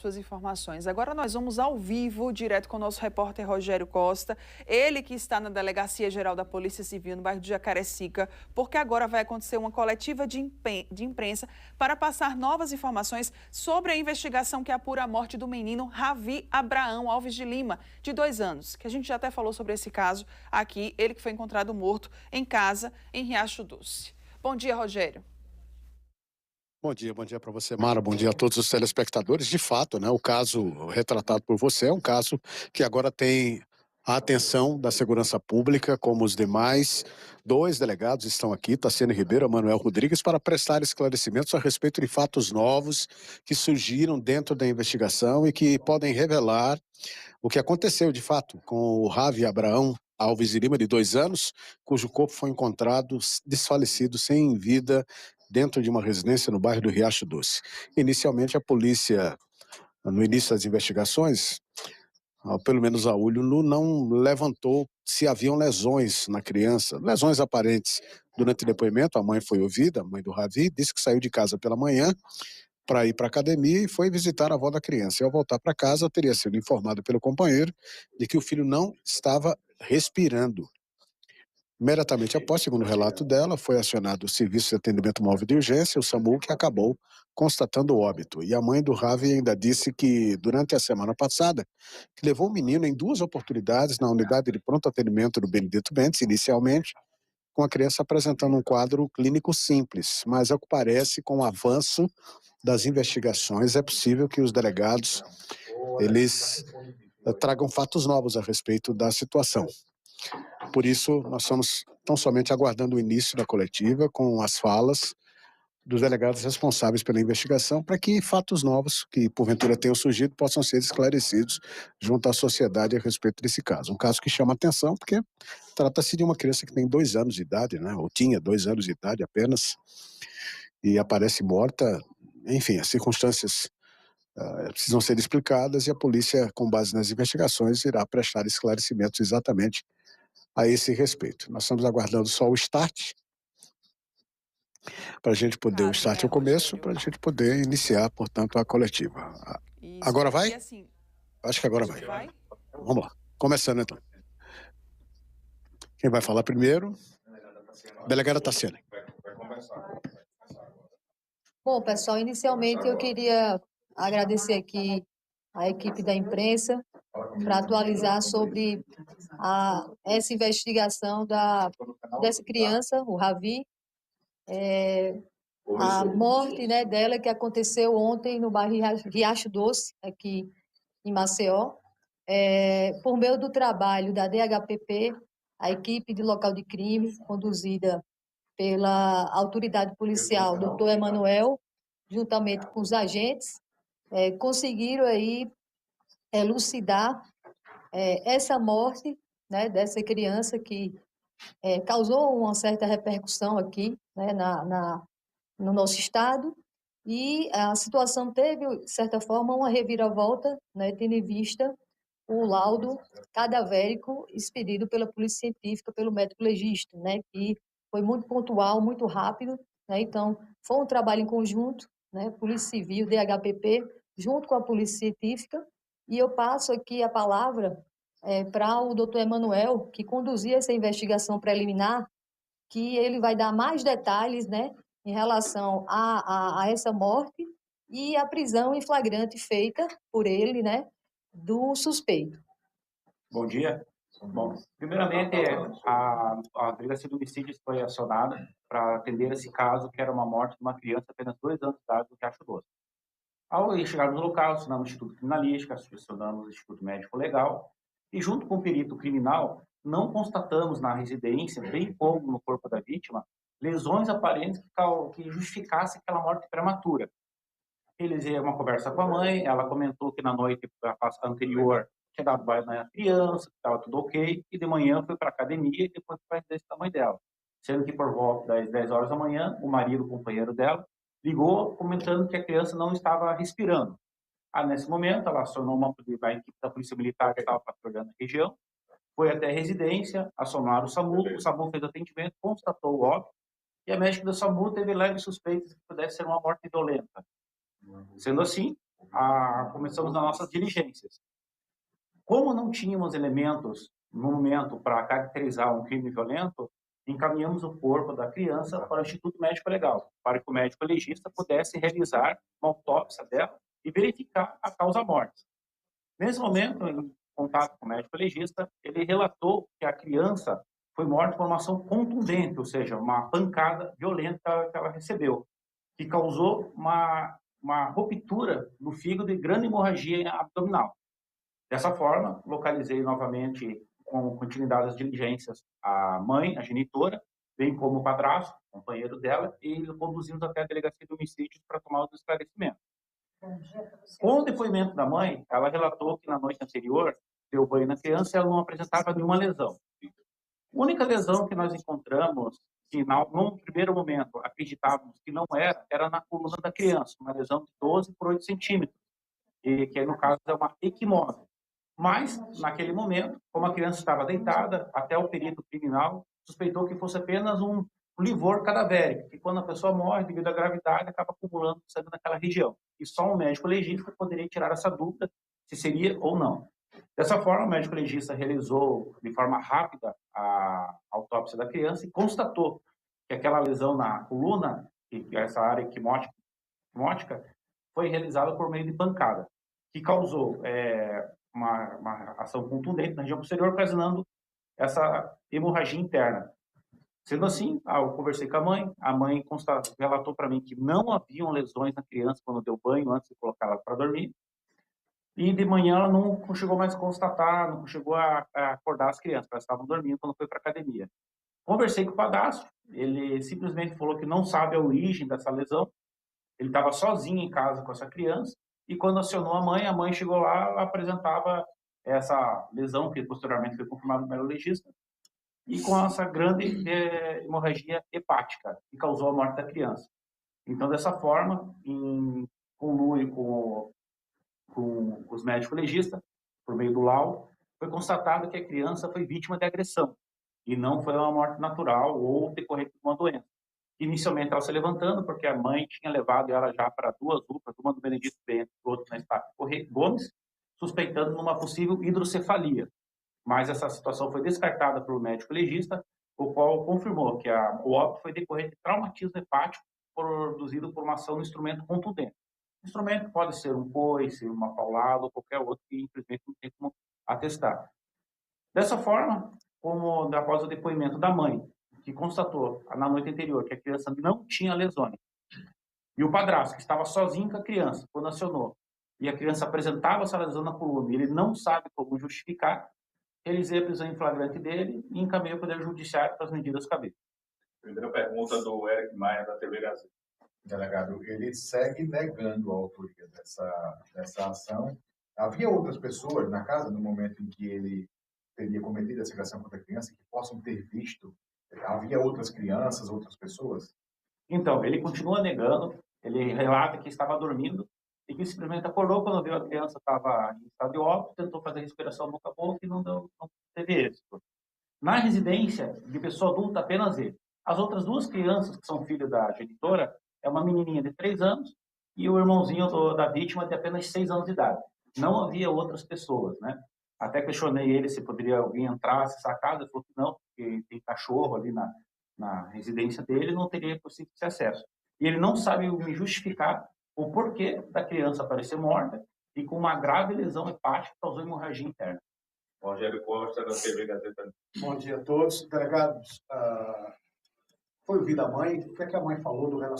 Suas informações. Agora nós vamos ao vivo, direto com o nosso repórter Rogério Costa, ele que está na Delegacia Geral da Polícia Civil, no bairro de Jacarecica, porque agora vai acontecer uma coletiva de imprensa para passar novas informações sobre a investigação que apura a morte do menino Ravi Abraão Alves de Lima, de 2 anos, que a gente já até falou sobre esse caso aqui, ele que foi encontrado morto em casa, em Riacho Doce. Bom dia, Rogério. Bom dia para você, Mara. Bom dia a todos os telespectadores. De fato, né, o caso retratado por você é um caso que agora tem a atenção da segurança pública, como os demais. 2 delegados estão aqui, Tassiane Ribeiro e Manuel Rodrigues, para prestar esclarecimentos a respeito de fatos novos que surgiram dentro da investigação e que podem revelar o que aconteceu, de fato, com o Ravi Abraão Alves de Lima, de 2 anos, cujo corpo foi encontrado desfalecido, sem vida, dentro de uma residência no bairro do Riacho Doce. Inicialmente, a polícia, no início das investigações, pelo menos a olho nu, não levantou se haviam lesões na criança, lesões aparentes. Durante o depoimento, a mãe foi ouvida, a mãe do Ravi, disse que saiu de casa pela manhã para ir para a academia e foi visitar a avó da criança. E ao voltar para casa, teria sido informado pelo companheiro de que o filho não estava respirando. Imediatamente após, segundo o relato dela, foi acionado o Serviço de Atendimento Móvel de Urgência, o SAMU, que acabou constatando o óbito. E a mãe do Ravi ainda disse que, durante a semana passada, que levou o menino em 2 oportunidades na unidade de pronto atendimento do Benedito Bentes, inicialmente, com a criança apresentando um quadro clínico simples, mas, ao que parece, com o avanço das investigações, é possível que os delegados eles tragam fatos novos a respeito da situação. Por isso, nós estamos tão somente aguardando o início da coletiva com as falas dos delegados responsáveis pela investigação para que fatos novos que porventura tenham surgido possam ser esclarecidos junto à sociedade a respeito desse caso. Um caso que chama atenção porque trata-se de uma criança que tem 2 anos de idade, né? Ou tinha 2 anos de idade apenas, e aparece morta. Enfim, as circunstâncias precisam ser explicadas e a polícia, com base nas investigações, irá prestar esclarecimentos exatamente a esse respeito. Nós estamos aguardando só o start, para a gente poder, o start é o começo, para a gente poder iniciar, portanto, a coletiva. Isso. Agora vai? E assim, Acho que agora vai. Vamos lá. Começando, então. Quem vai falar primeiro? Delegada Tassiane. Bom, pessoal, inicialmente eu queria agradecer aqui a equipe da imprensa para atualizar sobre essa investigação dessa criança, o Ravi, a morte, né, dela que aconteceu ontem no bairro Riacho Doce, aqui em Maceió. Por meio do trabalho da DHPP, a equipe de local de crime, conduzida pela autoridade policial, doutor Emanuel, juntamente com os agentes, conseguiram aí elucidar essa morte, né, dessa criança que causou uma certa repercussão aqui, né, no nosso estado, e a situação teve, de certa forma, uma reviravolta, né, tendo em vista o laudo cadavérico expedido pela Polícia Científica, pelo médico legista, né, que foi muito pontual, muito rápido, né, então foi um trabalho em conjunto, né, Polícia Civil, DHPP, junto com a Polícia Científica, e eu passo aqui a palavra para o doutor Emanuel, que conduzia essa investigação preliminar, que ele vai dar mais detalhes, né, em relação a essa morte e a prisão em flagrante feita por ele, né, do suspeito. Bom dia. Bom, primeiramente, a Delegacia de Homicídios foi acionada para atender esse caso, que era uma morte de uma criança apenas 2 anos de idade do Riacho Doce. Ao chegar no local, acionamos o Instituto Criminalístico, acionamos o Instituto Médico Legal, e junto com o perito criminal, não constatamos na residência, bem como no corpo da vítima, lesões aparentes que justificassem aquela morte prematura. Eles iam uma conversa com a mãe, ela comentou que na noite anterior tinha dado banho na criança, que estava tudo ok, e de manhã foi para a academia e depois foi para a residência da mãe dela. Sendo que por volta das 10 horas da manhã, o marido, o companheiro dela, ligou comentando que a criança não estava respirando. Nesse momento, ela acionou a equipe da Polícia Militar que estava patrulhando a região, foi até a residência, acionaram o SAMU fez atendimento, constatou o óbito, e a médica do SAMU teve leves suspeitas que pudesse ser uma morte violenta. Sendo assim, começamos as nossas diligências. Como não tínhamos elementos no momento para caracterizar um crime violento, encaminhamos o corpo da criança para o Instituto Médico Legal, para que o médico legista pudesse realizar uma autópsia dela e verificar a causa-morte. Nesse momento, em contato com o médico legista, ele relatou que a criança foi morta por uma ação contundente, ou seja, uma pancada violenta que ela recebeu, que causou uma ruptura no fígado e grande hemorragia abdominal. Dessa forma, localizei novamente, com continuidade das diligências, a mãe, a genitora, bem como o padrasto, companheiro dela, e conduzimos até a delegacia de homicídios para tomar os esclarecimentos. Com o depoimento da mãe, ela relatou que na noite anterior deu banho na criança e ela não apresentava nenhuma lesão. A única lesão que nós encontramos, que num primeiro momento acreditávamos que não era na coluna da criança, uma lesão de 12 por 8 centímetros, e que no caso é uma equimose. Mas, naquele momento, como a criança estava deitada, até o perito criminal suspeitou que fosse apenas um livor cadavérico, que quando a pessoa morre, devido à gravidade, acaba acumulando sangue naquela região. E só um médico legista poderia tirar essa dúvida se seria ou não. Dessa forma, o médico legista realizou de forma rápida a autópsia da criança e constatou que aquela lesão na coluna, que essa área equimótica, foi realizada por meio de pancada, que causou uma ação contundente na região posterior, ocasionando essa hemorragia interna. Sendo assim, eu conversei com a mãe relatou para mim que não haviam lesões na criança quando deu banho, antes de colocá-la para dormir, e de manhã ela não chegou mais a constatar, não chegou a acordar as crianças, elas estavam dormindo quando foi para a academia. Conversei com o padrasto, ele simplesmente falou que não sabe a origem dessa lesão, ele estava sozinho em casa com essa criança, e quando acionou a mãe chegou lá, ela apresentava essa lesão, que posteriormente foi confirmada pelo legista, e com essa grande hemorragia hepática, que causou a morte da criança. Então, dessa forma, em conluio com os médicos legistas, por meio do laudo, foi constatado que a criança foi vítima de agressão, e não foi uma morte natural ou decorrente de uma doença. Inicialmente, ela se levantando, porque a mãe tinha levado ela já para 2 UPAs, uma do Benedito Bento e outra na Estácio Gomes, suspeitando numa possível hidrocefalia. Mas essa situação foi descartada pelo médico legista, o qual confirmou que o óbito foi decorrente de traumatismo hepático produzido por uma ação no instrumento contundente. O instrumento pode ser um coice, uma paulada ou qualquer outro que, infelizmente, não tem como atestar. Dessa forma, como após o depoimento da mãe, que constatou na noite anterior que a criança não tinha lesões, e o padrasto, que estava sozinho com a criança, quando acionou, e a criança apresentava essa lesão na coluna, e ele não sabe como justificar, realizei a prisão em flagrante dele e encaminhei o Poder Judiciário para as medidas cabíveis. Primeira pergunta do Eric Maia, da TV Gazeta. Delegado, ele segue negando a autoria dessa ação. Havia outras pessoas na casa no momento em que ele teria cometido essa agressão contra a criança que possam ter visto? Havia outras crianças, outras pessoas? Então, ele continua negando, ele relata que estava dormindo e que simplesmente acordou quando viu a criança estava em estado de óbito, tentou fazer respiração boca a boca e não teve êxito. Na residência de pessoa adulta, apenas ele. As outras 2 crianças, que são filhos da genitora, é uma menininha de 3 anos e o irmãozinho da vítima de apenas 6 anos de idade. Não havia outras pessoas, né? Até questionei ele se poderia alguém entrar, acessar a casa, ele falou que não, porque tem cachorro ali na residência dele, não teria possível esse acesso. E ele não sabe me justificar o porquê da criança aparecer morta e com uma grave lesão hepática que causou hemorragia interna. Rogério Costa, da TV Gazeta. Bom dia a todos. Delegados, foi ouvida a mãe. O que é que a mãe falou do relacionamento